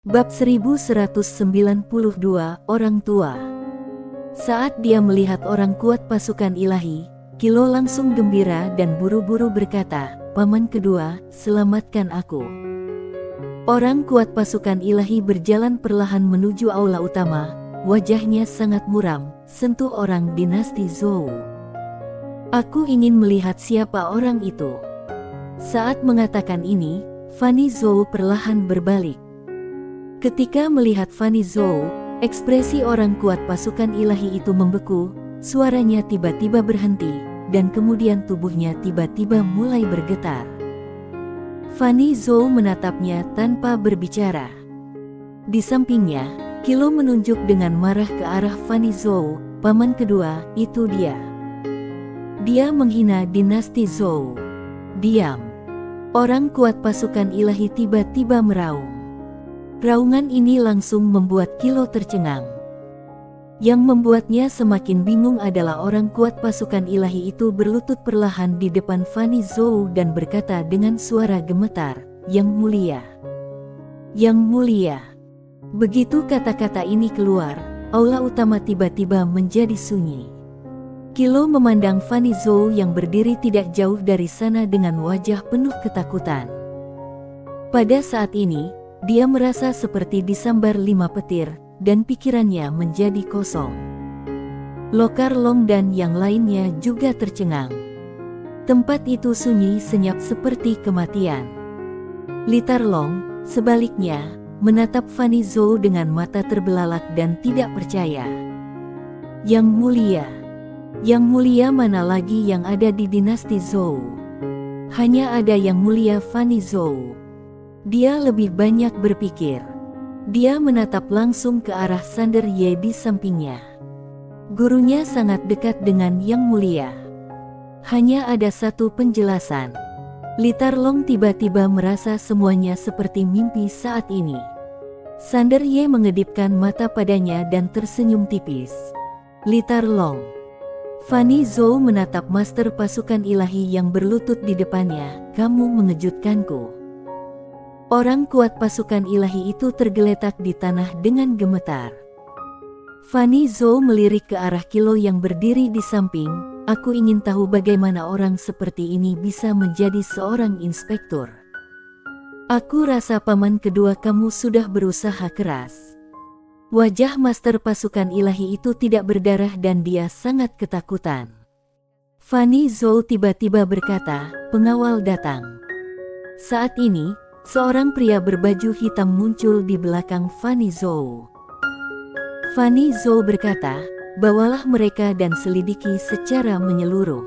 Bab 1192 Orang Tua. Saat dia melihat orang kuat pasukan ilahi, Kilo langsung gembira dan buru-buru berkata, "Paman kedua, selamatkan aku." Orang kuat pasukan ilahi berjalan perlahan menuju aula utama, wajahnya sangat muram, sentuh orang dinasti Zhou. "Aku ingin melihat siapa orang itu." Saat mengatakan ini, Fanny Zhou perlahan berbalik. Ketika melihat Fanny Zhou, ekspresi orang kuat pasukan ilahi itu membeku, suaranya tiba-tiba berhenti, dan kemudian tubuhnya tiba-tiba mulai bergetar. Fanny Zhou menatapnya tanpa berbicara. Di sampingnya, Kilo menunjuk dengan marah ke arah Fanny Zhou, "Paman kedua, itu dia. Dia menghina dinasti Zhou. Diam." Orang kuat pasukan ilahi tiba-tiba meraung. Raungan ini langsung membuat Kilo tercengang. Yang membuatnya semakin bingung adalah orang kuat pasukan ilahi itu berlutut perlahan di depan Fanny Zhou dan berkata dengan suara gemetar, "Yang mulia. Yang mulia." Begitu kata-kata ini keluar, aula utama tiba-tiba menjadi sunyi. Kilo memandang Fanny Zhou yang berdiri tidak jauh dari sana dengan wajah penuh ketakutan. Pada saat ini, dia merasa seperti disambar 5 petir, dan pikirannya menjadi kosong. Lokar Long dan yang lainnya juga tercengang. Tempat itu sunyi senyap seperti kematian. Litar Long, sebaliknya, menatap Fanny Zhou dengan mata terbelalak dan tidak percaya. "Yang mulia. Yang mulia mana lagi yang ada di dinasti Zhou? Hanya ada yang mulia Fanny Zhou." Dia lebih banyak berpikir. Dia menatap langsung ke arah Sander Ye di sampingnya. Gurunya sangat dekat dengan Yang Mulia. Hanya ada satu penjelasan. Litar Long tiba-tiba merasa semuanya seperti mimpi saat ini. Sander Ye mengedipkan mata padanya dan tersenyum tipis. "Litar Long." Fanny Zhou menatap master pasukan ilahi yang berlutut di depannya, "Kamu mengejutkanku." Orang kuat pasukan ilahi itu tergeletak di tanah dengan gemetar. Fanny Zhou melirik ke arah Kilo yang berdiri di samping, "Aku ingin tahu bagaimana orang seperti ini bisa menjadi seorang inspektur. Aku rasa paman kedua kamu sudah berusaha keras." Wajah master pasukan ilahi itu tidak berdarah dan dia sangat ketakutan. Fanny Zhou tiba-tiba berkata, "Pengawal datang." Saat ini, seorang pria berbaju hitam muncul di belakang Fanny Zhou. Fanny Zhou berkata, "Bawalah mereka dan selidiki secara menyeluruh.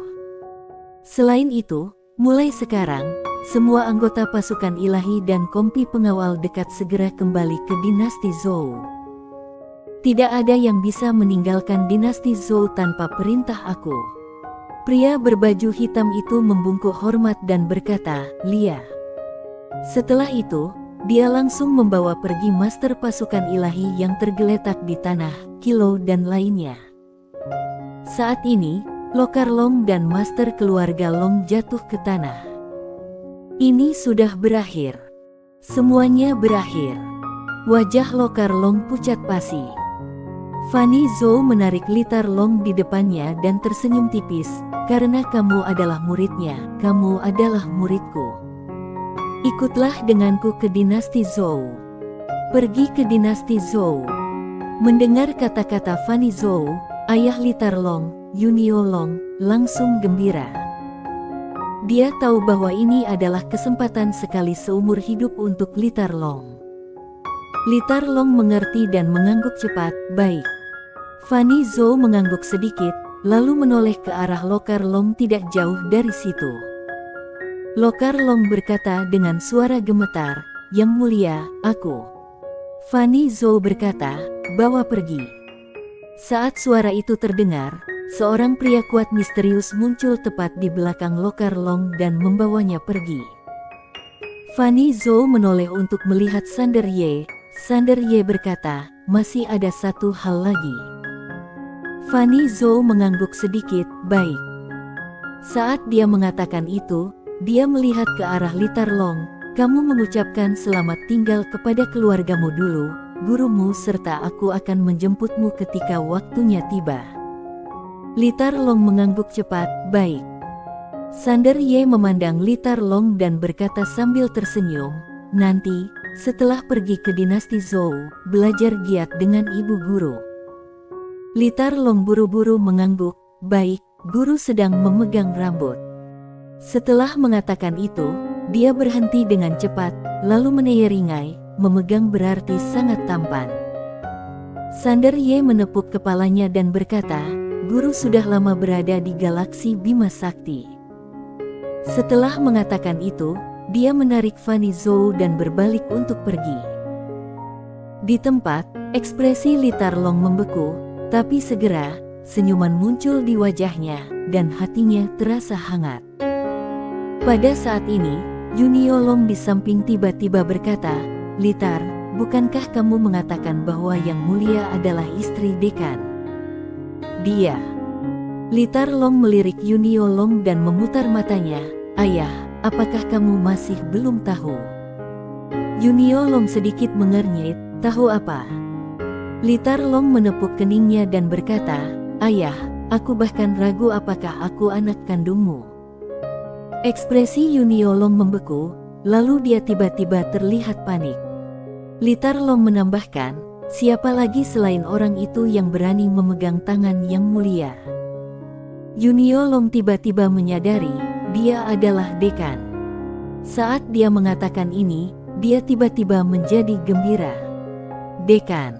Selain itu, mulai sekarang, semua anggota pasukan ilahi dan kompi pengawal dekat segera kembali ke dinasti Zhou. Tidak ada yang bisa meninggalkan dinasti Zhou tanpa perintah aku." Pria berbaju hitam itu membungkuk hormat dan berkata, "Lia." Setelah itu, dia langsung membawa pergi master pasukan ilahi yang tergeletak di tanah, Kilo dan lainnya. Saat ini, Lokar Long dan master keluarga Long jatuh ke tanah. Ini sudah berakhir. Semuanya berakhir. Wajah Lokar Long pucat pasi. Fanny Zhou menarik Litar Long di depannya dan tersenyum tipis, "Karena kamu adalah muridnya, kamu adalah muridku. Ikutlah denganku ke dinasti Zhou. Pergi ke dinasti Zhou." Mendengar kata-kata Fanny Zhou, ayah Litar Long, Yunio Long, langsung gembira. Dia tahu bahwa ini adalah kesempatan sekali seumur hidup untuk Litar Long. Litar Long mengerti dan mengangguk cepat, "Baik." Fanny Zhou mengangguk sedikit, lalu menoleh ke arah Lokar Long tidak jauh dari situ. Lokar Long berkata dengan suara gemetar, "Yang mulia, aku." Fanny Zhou berkata, "Bawa pergi." Saat suara itu terdengar, seorang pria kuat misterius muncul tepat di belakang Lokar Long dan membawanya pergi. Fanny Zhou menoleh untuk melihat Sander Ye. Sander Ye berkata, "Masih ada satu hal lagi." Fanny Zhou mengangguk sedikit, "Baik." Saat dia mengatakan itu, dia melihat ke arah Litar Long, Kamu mengucapkan selamat tinggal kepada keluargamu dulu, gurumu serta aku akan menjemputmu ketika waktunya tiba. Li Tarlong mengangguk cepat, baik. Sander Ye memandang Li Tarlong dan berkata sambil tersenyum, nanti, setelah pergi ke dinasti Zhou, belajar giat dengan ibu guru. Li Tarlong buru-buru mengangguk, baik, guru sedang memegang rambut. Setelah mengatakan itu, dia berhenti dengan cepat, lalu meneyeringai, memegang berarti sangat tampan. Sander Ye menepuk kepalanya dan berkata, guru sudah lama berada di galaksi Bima Sakti. Setelah mengatakan itu, dia menarik Fanny Zhou dan berbalik untuk pergi. Di tempat, ekspresi Li Tarlong membeku, tapi segera, senyuman muncul di wajahnya, dan hatinya terasa hangat. Pada saat ini, Yuniolong di samping tiba-tiba berkata, Li Tar, bukankah kamu mengatakan bahwa yang mulia adalah istri dekan? Dia. Li Tarlong melirik Yuniolong dan memutar matanya, ayah, apakah kamu masih belum tahu? Yuniolong sedikit mengernyit, tahu apa? Li Tarlong menepuk keningnya dan berkata, ayah, aku bahkan ragu apakah aku anak kandungmu. Ekspresi Yuniolong membeku, lalu dia tiba-tiba terlihat panik. Li Tarlong menambahkan, siapa lagi selain orang itu yang berani memegang tangan yang mulia? Yuniolong tiba-tiba menyadari, dia adalah dekan. Saat dia mengatakan ini, dia tiba-tiba menjadi gembira. Dekan.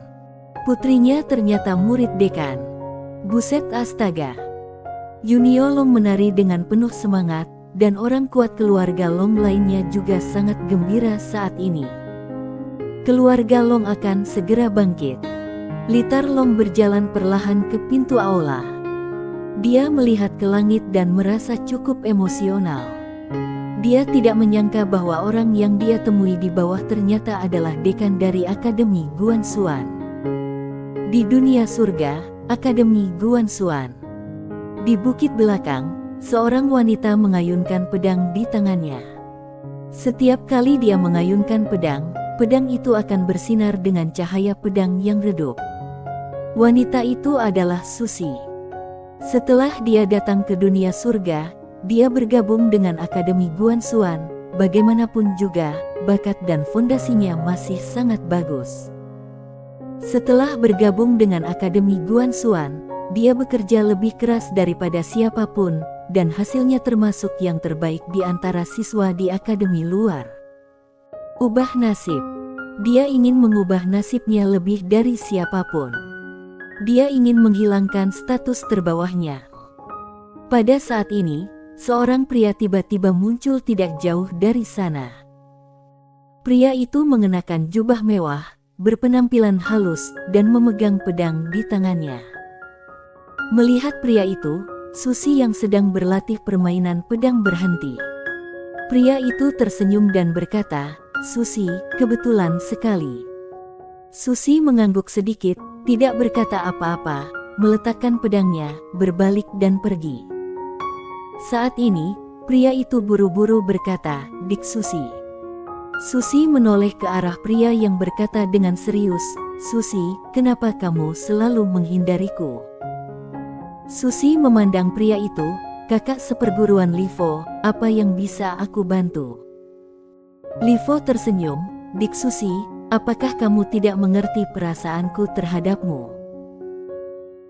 Putrinya ternyata murid dekan. Buset astaga. Yuniolong menari dengan penuh semangat, dan orang kuat keluarga Long lainnya juga sangat gembira saat ini. Keluarga Long akan segera bangkit. Li Tarlong berjalan perlahan ke pintu aula. Dia melihat ke langit dan merasa cukup emosional. Dia tidak menyangka bahwa orang yang dia temui di bawah ternyata adalah dekan dari Akademi Guanxuan. Di dunia surga, Akademi Guanxuan. Di bukit belakang, seorang wanita mengayunkan pedang di tangannya. Setiap kali dia mengayunkan pedang, pedang itu akan bersinar dengan cahaya pedang yang redup. Wanita itu adalah Susi. Setelah dia datang ke dunia surga, dia bergabung dengan Akademi Guanxuan. Bagaimanapun juga, bakat dan fondasinya masih sangat bagus. Setelah bergabung dengan Akademi Guanxuan, dia bekerja lebih keras daripada siapapun, dan hasilnya termasuk yang terbaik di antara siswa di akademi luar. Ubah nasib. Dia ingin mengubah nasibnya lebih dari siapapun. Dia ingin menghilangkan status terbawahnya. Pada saat ini, seorang pria tiba-tiba muncul tidak jauh dari sana. Pria itu mengenakan jubah mewah, berpenampilan halus, dan memegang pedang di tangannya. Melihat pria itu, Susi yang sedang berlatih permainan pedang berhenti. Pria itu tersenyum dan berkata, Susi, kebetulan sekali. Susi mengangguk sedikit, tidak berkata apa-apa, meletakkan pedangnya, berbalik dan pergi. Saat ini, pria itu buru-buru berkata, Dik Susi. Susi menoleh ke arah pria yang berkata dengan serius, Susi, kenapa kamu selalu menghindariku? Susi memandang pria itu, kakak seperguruan Li Fo, apa yang bisa aku bantu? Li Fo tersenyum, Dik Susi, apakah kamu tidak mengerti perasaanku terhadapmu?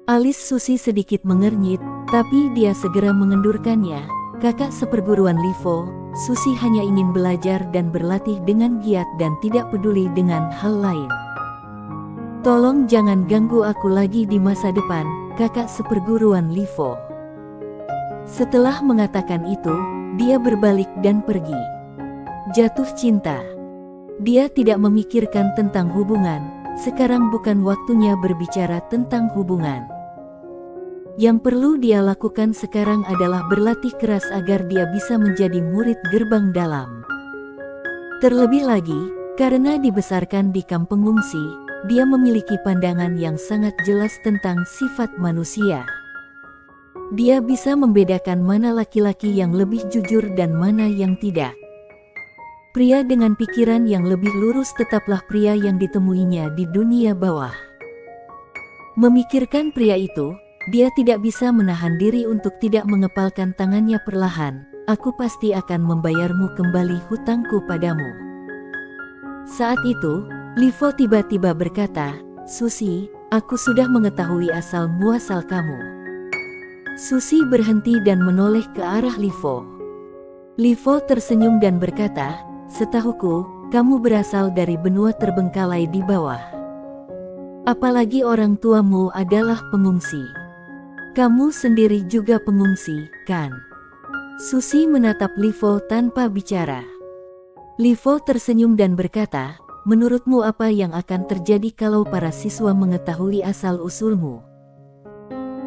Alis Susi sedikit mengernyit, tapi dia segera mengendurkannya, kakak seperguruan Li Fo, Susi hanya ingin belajar dan berlatih dengan giat dan tidak peduli dengan hal lain. Tolong jangan ganggu aku lagi di masa depan, kakak seperguruan Li Fo. Setelah mengatakan itu, dia berbalik dan pergi. Jatuh cinta. Dia tidak memikirkan tentang hubungan, sekarang bukan waktunya berbicara tentang hubungan. Yang perlu dia lakukan sekarang adalah berlatih keras agar dia bisa menjadi murid gerbang dalam. Terlebih lagi, karena dibesarkan di kampung pengungsi, dia memiliki pandangan yang sangat jelas tentang sifat manusia. Dia bisa membedakan mana laki-laki yang lebih jujur dan mana yang tidak. Pria dengan pikiran yang lebih lurus tetaplah pria yang ditemuinya di dunia bawah. Memikirkan pria itu, dia tidak bisa menahan diri untuk tidak mengepalkan tangannya perlahan. Aku pasti akan membayarmu kembali hutangku padamu. Saat itu, Livo tiba-tiba berkata, Susi, aku sudah mengetahui asal muasal kamu. Susi berhenti dan menoleh ke arah Livo. Livo tersenyum dan berkata, setahuku, kamu berasal dari benua terbengkalai di bawah. Apalagi orang tuamu adalah pengungsi. Kamu sendiri juga pengungsi, kan? Susi menatap Livo tanpa bicara. Livo tersenyum dan berkata, menurutmu apa yang akan terjadi kalau para siswa mengetahui asal-usulmu?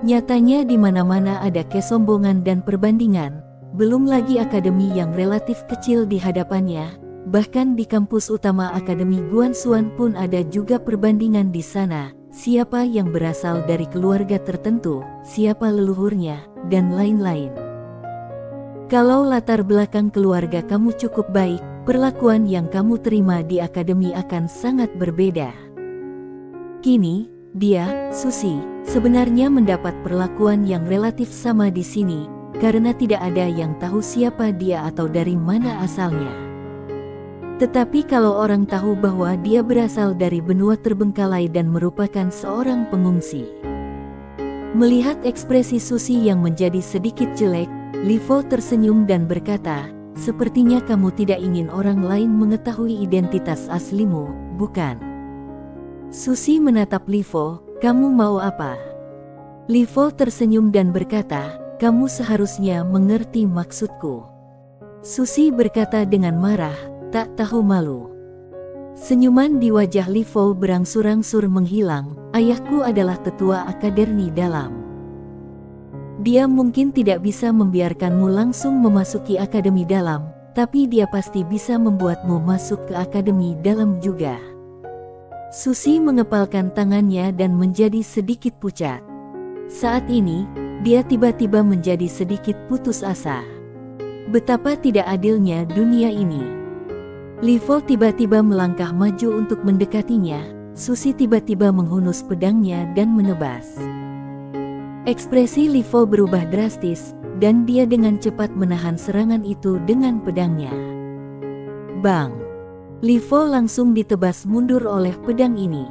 Nyatanya di mana-mana ada kesombongan dan perbandingan, belum lagi akademi yang relatif kecil di hadapannya. Bahkan di kampus utama Akademi Guansuan pun ada juga perbandingan di sana, siapa yang berasal dari keluarga tertentu, siapa leluhurnya, dan lain-lain. Kalau latar belakang keluarga kamu cukup baik, perlakuan yang kamu terima di akademi akan sangat berbeda. Kini, dia, Susi, sebenarnya mendapat perlakuan yang relatif sama di sini, karena tidak ada yang tahu siapa dia atau dari mana asalnya. Tetapi kalau orang tahu bahwa dia berasal dari benua terbengkalai dan merupakan seorang pengungsi. Melihat ekspresi Susi yang menjadi sedikit jelek, Livo tersenyum dan berkata, sepertinya kamu tidak ingin orang lain mengetahui identitas aslimu, bukan? Susi menatap Livo, kamu mau apa? Livo tersenyum dan berkata, kamu seharusnya mengerti maksudku. Susi berkata dengan marah, tak tahu malu. Senyuman di wajah Livo berangsur-angsur menghilang. Ayahku adalah tetua akademi dalam. Dia mungkin tidak bisa membiarkanmu langsung memasuki akademi dalam, tapi dia pasti bisa membuatmu masuk ke akademi dalam juga. Susi mengepalkan tangannya dan menjadi sedikit pucat. Saat ini, dia tiba-tiba menjadi sedikit putus asa. Betapa tidak adilnya dunia ini. Livo tiba-tiba melangkah maju untuk mendekatinya. Susi tiba-tiba menghunus pedangnya dan menebas. Ekspresi Livo berubah drastis, dan dia dengan cepat menahan serangan itu dengan pedangnya. Bang! Livo langsung ditebas mundur oleh pedang ini.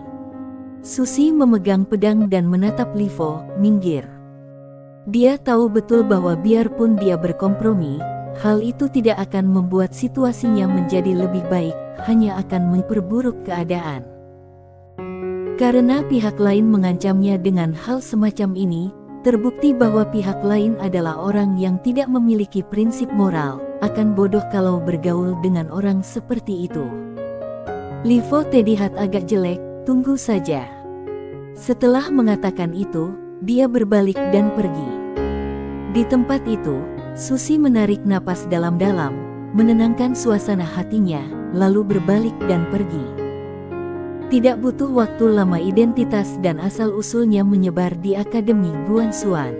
Susi memegang pedang dan menatap Livo, minggir. Dia tahu betul bahwa biarpun dia berkompromi, hal itu tidak akan membuat situasinya menjadi lebih baik, hanya akan memperburuk keadaan. Karena pihak lain mengancamnya dengan hal semacam ini, terbukti bahwa pihak lain adalah orang yang tidak memiliki prinsip moral, akan bodoh kalau bergaul dengan orang seperti itu. Livo terlihat agak jelek, tunggu saja. Setelah mengatakan itu, dia berbalik dan pergi. Di tempat itu, Susi menarik napas dalam-dalam, menenangkan suasana hatinya, lalu berbalik dan pergi. Tidak butuh waktu lama identitas dan asal-usulnya menyebar di Akademi Guansuan.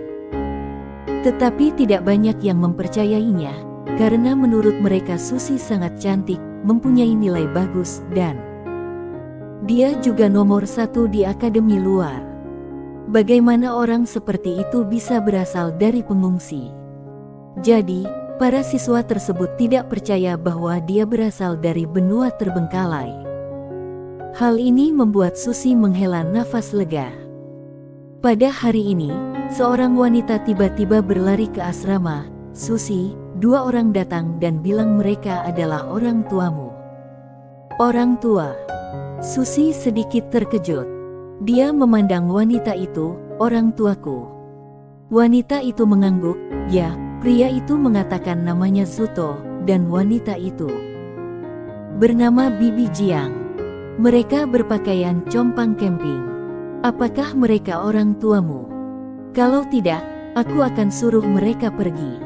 Tetapi tidak banyak yang mempercayainya, karena menurut mereka Susi sangat cantik, mempunyai nilai bagus, dan dia juga nomor 1 di akademi luar. Bagaimana orang seperti itu bisa berasal dari pengungsi? Jadi, para siswa tersebut tidak percaya bahwa dia berasal dari benua terbengkalai. Hal ini membuat Susi menghela nafas lega. Pada hari ini, seorang wanita tiba-tiba berlari ke asrama. Susi, 2 orang datang dan bilang mereka adalah orang tuamu. Orang tua. Susi sedikit terkejut. Dia memandang wanita itu, orang tuaku. Wanita itu mengangguk, ya. Pria itu mengatakan namanya Zuto, dan wanita itu bernama Bibi Jiang. Mereka berpakaian compang camping. Apakah mereka orang tuamu? Kalau tidak, aku akan suruh mereka pergi.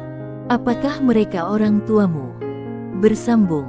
Apakah mereka orang tuamu? Bersambung.